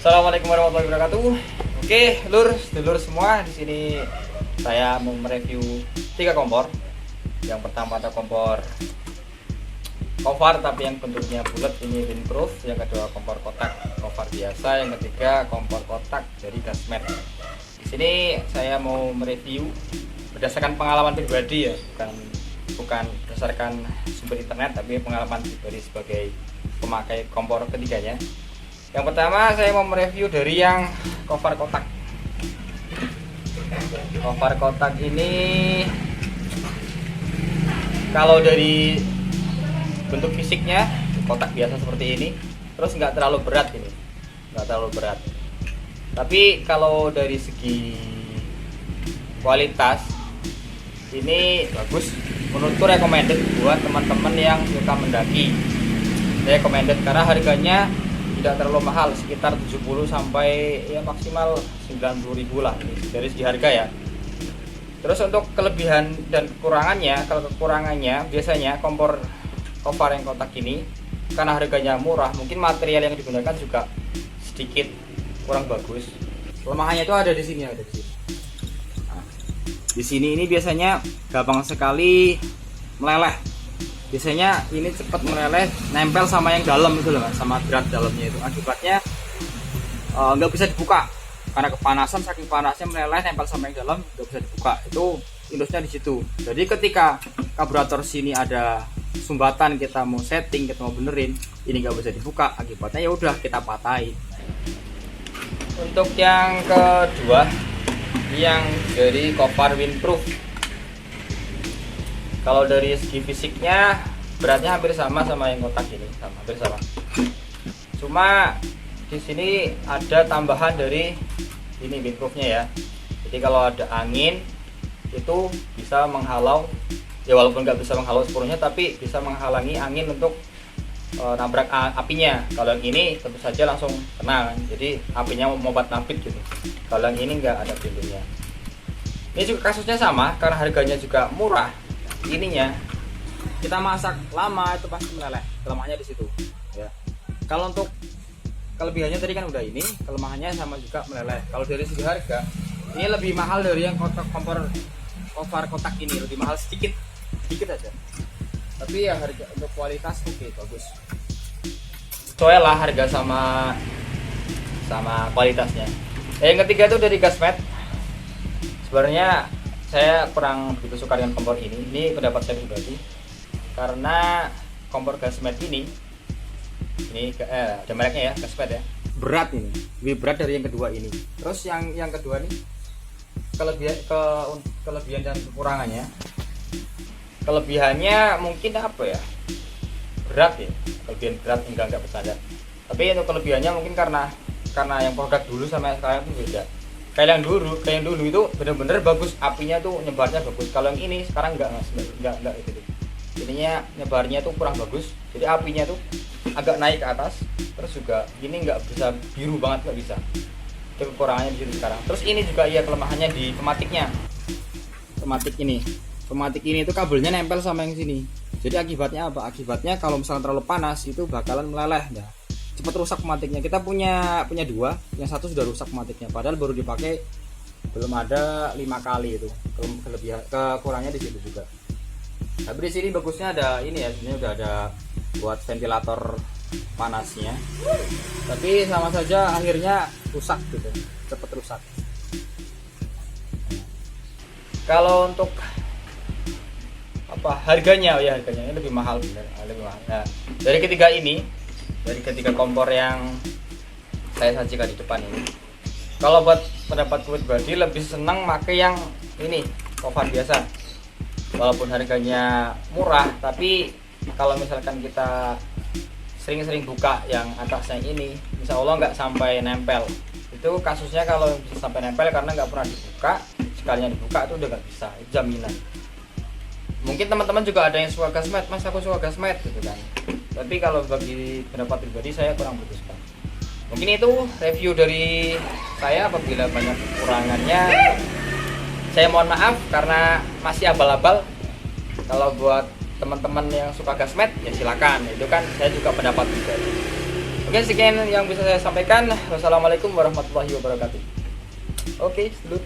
Assalamualaikum warahmatullahi wabarakatuh. Oke, dulur semua, di sini saya mau mereview 3 kompor. Yang pertama ada kompor Kofar tapi yang bentuknya bulat, ini windproof. Yang kedua kompor kotak Kofar biasa. Yang ketiga kompor kotak dari Gasmet. Di sini saya mau mereview berdasarkan pengalaman pribadi ya, bukan berdasarkan sumber internet, tapi pengalaman pribadi sebagai pemakai kompor ketiganya. Yang pertama saya mau mereview dari yang Kofar kotak. Kofar kotak ini kalau dari bentuk fisiknya kotak biasa seperti ini, terus nggak terlalu berat ini, nggak terlalu berat. Tapi kalau dari segi kualitas ini bagus, menurutku recommended buat teman-teman yang suka mendaki. Recommended karena harganya tidak terlalu mahal, sekitar 70 sampai ya maksimal 90.000 lah dari segi harga ya. Terus untuk kelebihan dan kekurangannya, kalau kekurangannya biasanya kompor Kofar yang kotak ini karena harganya murah, mungkin material yang digunakan juga sedikit kurang bagus. Kelemahannya itu ada di sini, ada di sini. Nah, di sini ini biasanya gampang sekali meleleh. Biasanya ini cepat meleleh, nempel sama yang dalam itu loh, sama berat dalamnya itu. Akibatnya nggak bisa dibuka karena kepanasan, saking panasnya meleleh, nempel sama yang dalam, nggak bisa dibuka. Itu indusnya di situ. Jadi ketika karburator sini ada sumbatan, kita mau setting, kita mau benerin, ini nggak bisa dibuka. Akibatnya ya udah kita patahin. Untuk yang kedua, yang dari Kofar windproof. Kalau dari segi fisiknya beratnya hampir sama yang kotak ini, hampir sama. Cuma di sini ada tambahan dari ini windproofnya ya. Jadi kalau ada angin itu bisa menghalau, ya walaupun nggak bisa menghalau sepenuhnya, tapi bisa menghalangi angin untuk nabrak apinya. Kalau yang ini tentu saja langsung kena kan. Jadi apinya mau nampit gitu. Kalau yang ini nggak ada pintunya. Ini juga kasusnya sama karena harganya juga murah. Ininya kita masak lama itu pasti meleleh, kelemahannya di situ ya. Kalau untuk kelebihannya tadi kan udah, ini kelemahannya sama juga meleleh. Kalau dari segi harga ini lebih mahal dari yang kompor Kofar kotak ini, lebih mahal sedikit aja. Tapi ya harga untuk kualitas oke, bagus. Sesuai lah harga sama kualitasnya. Yang ketiga itu dari Gasmet. Sebenarnya saya kurang begitu suka dengan kompor ini. Ini pendapat saya pribadi. Karena kompor Gasmet ini ada mereknya ya, Gasmet ya. Berat ini, lebih berat dari yang kedua ini. Terus yang kedua nih kelebihan dan kekurangannya. Kelebihannya mungkin apa ya? Berat ya. Kelebihan berat enggak berstandar. Tapi untuk kelebihannya mungkin karena yang produk dulu sama yang sekarang itu beda. Kayak yang dulu itu bener-bener bagus, apinya tuh nyebarnya bagus. Kalau yang ini sekarang enggak gitu. Jadinya nyebarnya tuh kurang bagus. Jadi apinya tuh agak naik ke atas. Terus juga ini enggak bisa biru banget, enggak bisa. Itu kekurangannya di situ sekarang. Terus ini juga ya kelemahannya di pematiknya. Pematik ini tuh kabelnya nempel sama yang sini. Jadi akibatnya apa? Akibatnya kalau misalnya terlalu panas itu bakalan meleleh. Nah, cepat rusak pematiknya. Kita punya 2, yang satu sudah rusak pematiknya, padahal baru dipakai belum ada 5 kali itu. Kekurangannya di situ juga. Tapi di sini bagusnya ada ini ya, sebenarnya udah ada buat ventilator panasnya. Tapi sama saja akhirnya rusak gitu, cepat rusak. Kalau untuk harganya ini lebih mahal, bener, lebih mahal. Nah, dari ketiga kompor yang saya sajikan di depan ini, kalau buat pendapat pribadi lebih senang pakai yang ini Kofar biasa. Walaupun harganya murah, tapi kalau misalkan kita sering-sering buka yang atasnya ini, insya Allah nggak sampai nempel. Itu kasusnya kalau bisa sampai nempel karena nggak pernah dibuka. Sekalinya dibuka itu udah nggak bisa, itu jaminan. Mungkin teman-teman juga ada yang suka Gasmet, mas aku suka Gasmet gitu kan. Tapi kalau bagi pendapat pribadi saya kurang berkesukaan. Mungkin itu review dari saya. Apabila banyak kekurangannya saya mohon maaf karena masih abal-abal. Kalau buat teman-teman yang suka gasmet ya silakan, itu kan saya juga pendapat pribadi. Oke, sekian yang bisa saya sampaikan. Wassalamualaikum warahmatullahi wabarakatuh. Oke, sedut.